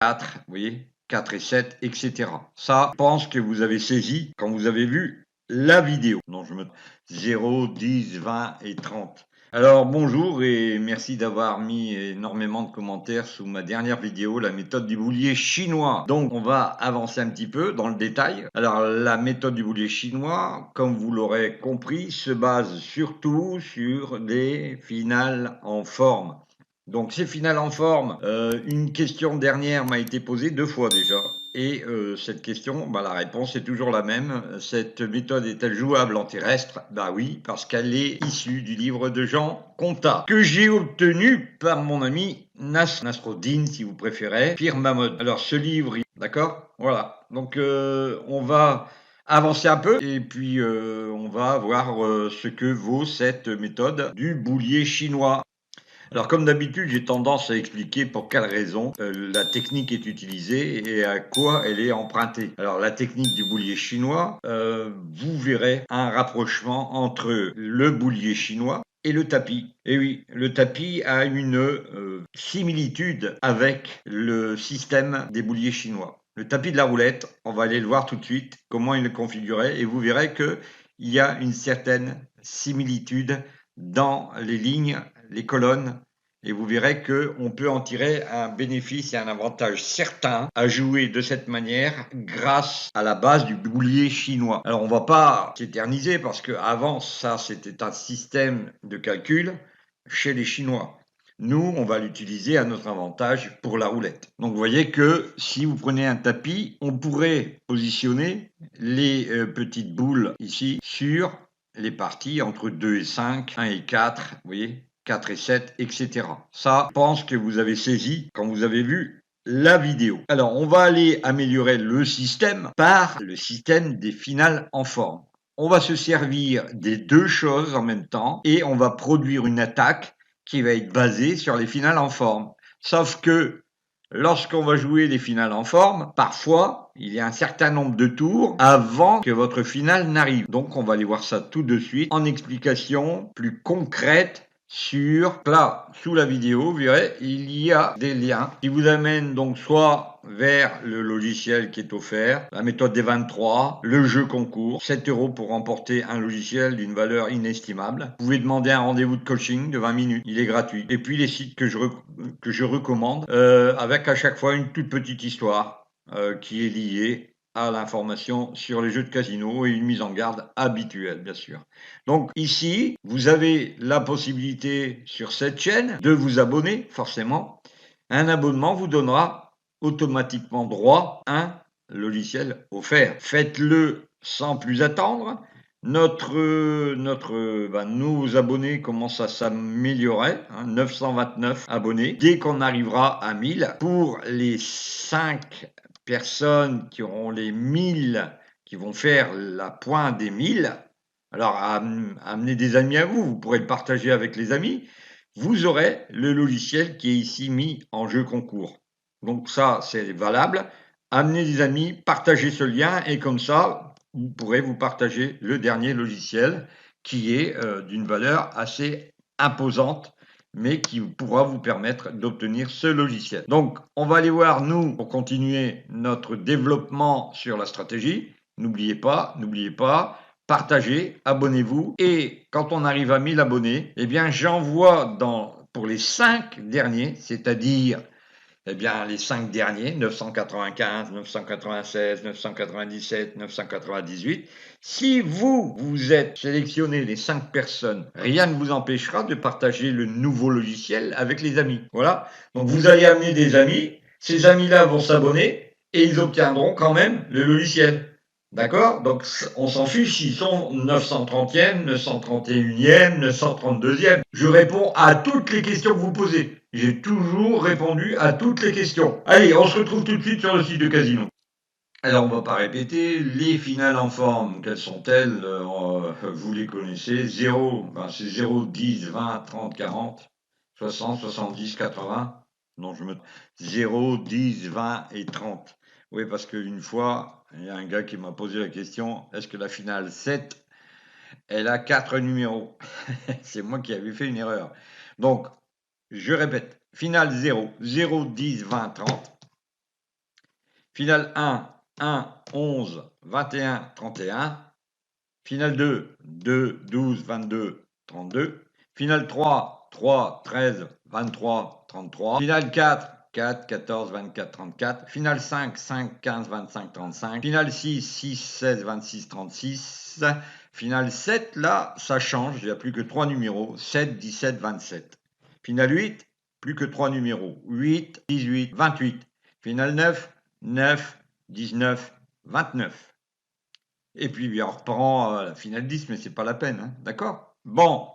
4, vous voyez, 4 et 7, etc. Ça, je pense que vous avez saisi quand vous avez vu la vidéo. Non, 0, 10, 20 et 30. Alors bonjour et merci d'avoir mis énormément de commentaires sous ma dernière vidéo, la méthode du boulier chinois. Donc on va avancer un petit peu dans le détail. Alors la méthode du boulier chinois, comme vous l'aurez compris, se base surtout sur des finales en forme. Donc ces finales en forme, une question dernière m'a été posée 2 fois déjà. Et cette question, la réponse est toujours la même. Cette méthode est-elle jouable en terrestre? Bah oui, parce qu'elle est issue du livre de Jean Contat, que j'ai obtenu par mon ami Nasruddin, si vous préférez, Pir Mahmoud. Alors ce livre, d'accord? Voilà. Donc on va avancer un peu et puis on va voir ce que vaut cette méthode du boulier chinois. Alors comme d'habitude, j'ai tendance à expliquer pour quelle raison la technique est utilisée et à quoi elle est empruntée. Alors la technique du boulier chinois, vous verrez un rapprochement entre le boulier chinois et le tapis. Et oui, le tapis a une similitude avec le système des bouliers chinois. Le tapis de la roulette, on va aller le voir tout de suite, comment il est configuré, et vous verrez qu'il y a une certaine similitude dans les lignes, les colonnes, et vous verrez qu'on peut en tirer un bénéfice et un avantage certain à jouer de cette manière grâce à la base du boulier chinois. Alors on ne va pas s'éterniser parce qu'avant ça c'était un système de calcul chez les Chinois. Nous, on va l'utiliser à notre avantage pour la roulette. Donc vous voyez que si vous prenez un tapis, on pourrait positionner les petites boules ici sur les parties entre 2 et 5, 1 et 4, vous voyez, 4 et 7, etc. Ça, je pense que vous avez saisi quand vous avez vu la vidéo. Alors, on va aller améliorer le système par le système des finales en forme. On va se servir des deux choses en même temps et on va produire une attaque qui va être basée sur les finales en forme. Sauf que lorsqu'on va jouer les finales en forme, parfois, il y a un certain nombre de tours avant que votre finale n'arrive. Donc, on va aller voir ça tout de suite en explication plus concrète sur là, sous la vidéo, vous verrez, il y a des liens qui vous amènent donc soit vers le logiciel qui est offert, la méthode des 23, le jeu concours, 7 € pour remporter un logiciel d'une valeur inestimable. Vous pouvez demander un rendez-vous de coaching de 20 minutes, il est gratuit. Et puis les sites que je recommande, avec à chaque fois une toute petite histoire qui est liée à l'information sur les jeux de casino et une mise en garde habituelle, bien sûr. Donc ici, vous avez la possibilité sur cette chaîne de vous abonner, forcément. Un abonnement vous donnera automatiquement droit à un logiciel offert. Faites-le sans plus attendre. Nos abonnés commencent à s'améliorer, 929 abonnés. Dès qu'on arrivera à 1000, pour les 5 personnes qui auront les 1000, qui vont faire la pointe des 1000, alors amenez des amis à vous, vous pourrez le partager avec les amis, vous aurez le logiciel qui est ici mis en jeu concours. Donc ça, c'est valable. Amenez des amis, partagez ce lien et comme ça, vous pourrez vous partager le dernier logiciel qui est d'une valeur assez imposante, mais qui pourra vous permettre d'obtenir ce logiciel. Donc, on va aller voir, nous, pour continuer notre développement sur la stratégie. N'oubliez pas, partagez, abonnez-vous. Et quand on arrive à 1000 abonnés, eh bien, j'envoie pour les 5 derniers, c'est-à-dire les 5 derniers, 995, 996, 997, 998, si vous êtes sélectionné les 5 personnes, rien ne vous empêchera de partager le nouveau logiciel avec les amis. Voilà. Donc vous allez amener des amis, ces amis-là vont s'abonner et ils obtiendront quand même le logiciel. D'accord? Donc on s'en fiche s'ils sont 930e, 931e, 932e. Je réponds à toutes les questions que vous posez. J'ai toujours répondu à toutes les questions. Allez, on se retrouve tout de suite sur le site de Casino. Alors, on ne va pas répéter. Les finales en forme, quelles sont-elles? Vous les connaissez. 0, c'est 0, 10, 20, 30, 40, 60, 70, 80. Non, 0, 10, 20 et 30. Oui, parce qu'une fois, il y a un gars qui m'a posé la question, est-ce que la finale 7, elle a 4 numéros? C'est moi qui avais fait une erreur. Donc, je répète, finale 0, 0, 10, 20, 30. Finale 1, 1, 11, 21, 31. Finale 2, 2, 12, 22, 32. Finale 3, 3, 13, 23, 33. Finale 4, 4, 14, 24, 34. Finale 5, 5, 15, 25, 35. Finale 6, 6, 16, 26, 36. Finale 7, là, ça change, il n'y a plus que 3 numéros, 7, 17, 27. Finale 8, plus que 3 numéros, 8, 18, 28. Finale 9, 9, 19, 29. Et puis, on reprend la finale 10, mais c'est pas la peine, hein, d'accord? Bon,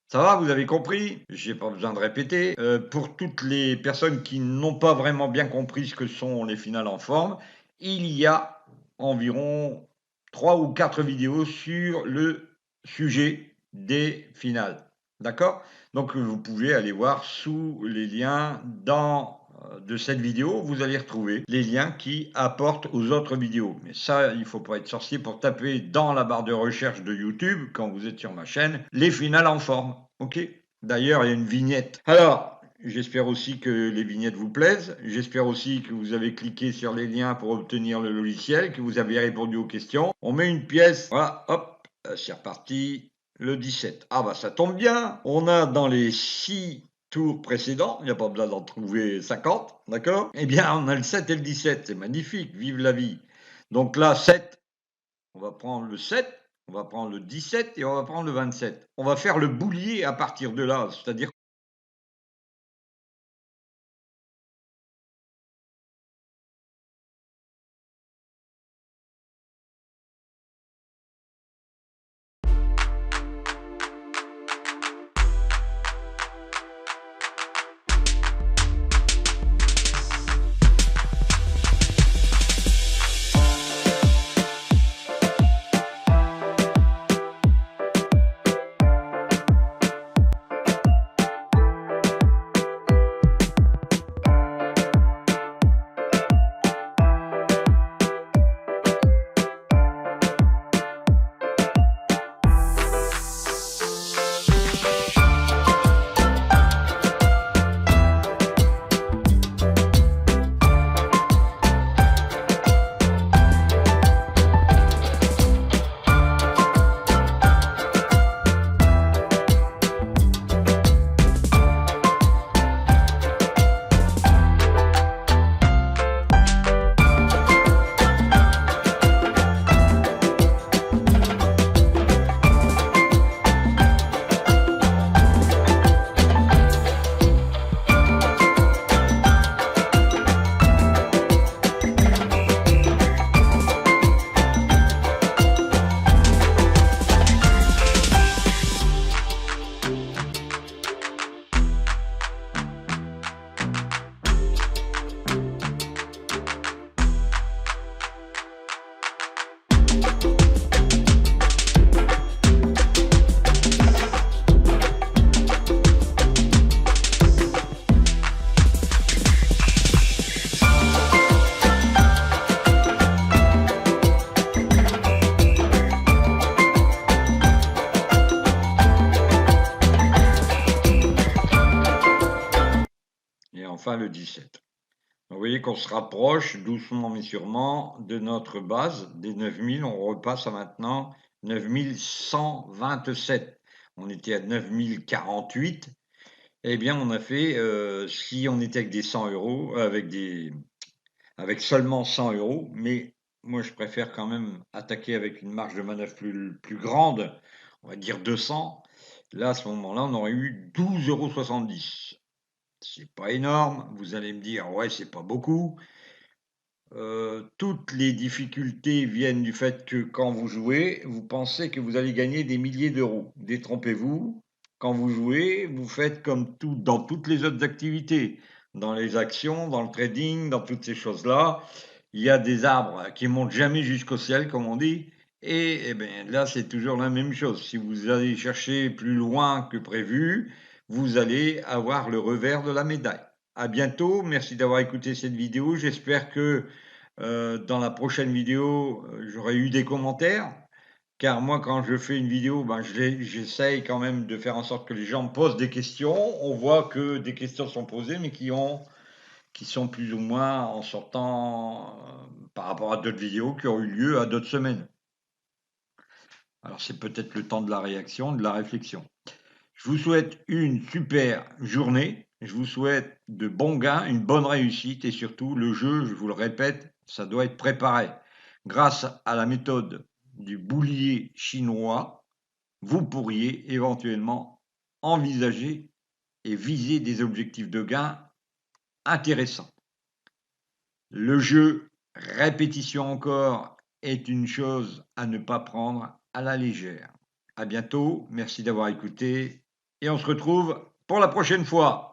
ça va, vous avez compris? J'ai pas besoin de répéter. Pour toutes les personnes qui n'ont pas vraiment bien compris ce que sont les finales en forme, il y a environ 3 ou 4 vidéos sur le sujet des finales, d'accord? Donc, vous pouvez aller voir sous les liens de cette vidéo, vous allez retrouver les liens qui apportent aux autres vidéos. Mais ça, il ne faut pas être sorcier pour taper dans la barre de recherche de YouTube, quand vous êtes sur ma chaîne, les finales en forme. Ok? D'ailleurs, il y a une vignette. Alors, j'espère aussi que les vignettes vous plaisent. J'espère aussi que vous avez cliqué sur les liens pour obtenir le logiciel, que vous avez répondu aux questions. On met une pièce. Voilà, hop, c'est reparti. Le 17. Ah bah ça tombe bien. On a dans les 6 tours précédents, il n'y a pas besoin d'en trouver 50, d'accord? Eh bien, on a le 7 et le 17, c'est magnifique, vive la vie. Donc là, 7, on va prendre le 7, on va prendre le 17 et on va prendre le 27. On va faire le boulier à partir de là, c'est-à-dire et enfin le 17. Vous voyez qu'on se rapproche doucement mais sûrement de notre base des 9000. On repasse à maintenant 9127. On était à 9048. Eh bien, on a fait, si on était avec des 100 euros, avec seulement 100 euros, mais moi je préfère quand même attaquer avec une marge de manœuvre plus grande, on va dire 200. Là, à ce moment-là, on aurait eu 12,70 €. C'est pas énorme, vous allez me dire, ouais, c'est pas beaucoup. Toutes les difficultés viennent du fait que quand vous jouez, vous pensez que vous allez gagner des milliers d'euros. Détrompez-vous, quand vous jouez, vous faites comme tout, dans toutes les autres activités, dans les actions, dans le trading, dans toutes ces choses-là. Il y a des arbres qui montent jamais jusqu'au ciel, comme on dit. Et bien, là, c'est toujours la même chose. Si vous allez chercher plus loin que prévu, vous allez avoir le revers de la médaille. À bientôt, merci d'avoir écouté cette vidéo. J'espère que dans la prochaine vidéo, j'aurai eu des commentaires. Car moi, quand je fais une vidéo, ben, j'essaye quand même de faire en sorte que les gens me posent des questions. On voit que des questions sont posées, mais qui qui sont plus ou moins en sortant par rapport à d'autres vidéos qui ont eu lieu à d'autres semaines. Alors c'est peut-être le temps de la réaction, de la réflexion. Je vous souhaite une super journée. Je vous souhaite de bons gains, une bonne réussite et surtout le jeu, je vous le répète, ça doit être préparé. Grâce à la méthode du boulier chinois, vous pourriez éventuellement envisager et viser des objectifs de gain intéressants. Le jeu, répétition encore, est une chose à ne pas prendre à la légère. À bientôt, merci d'avoir écouté et on se retrouve pour la prochaine fois.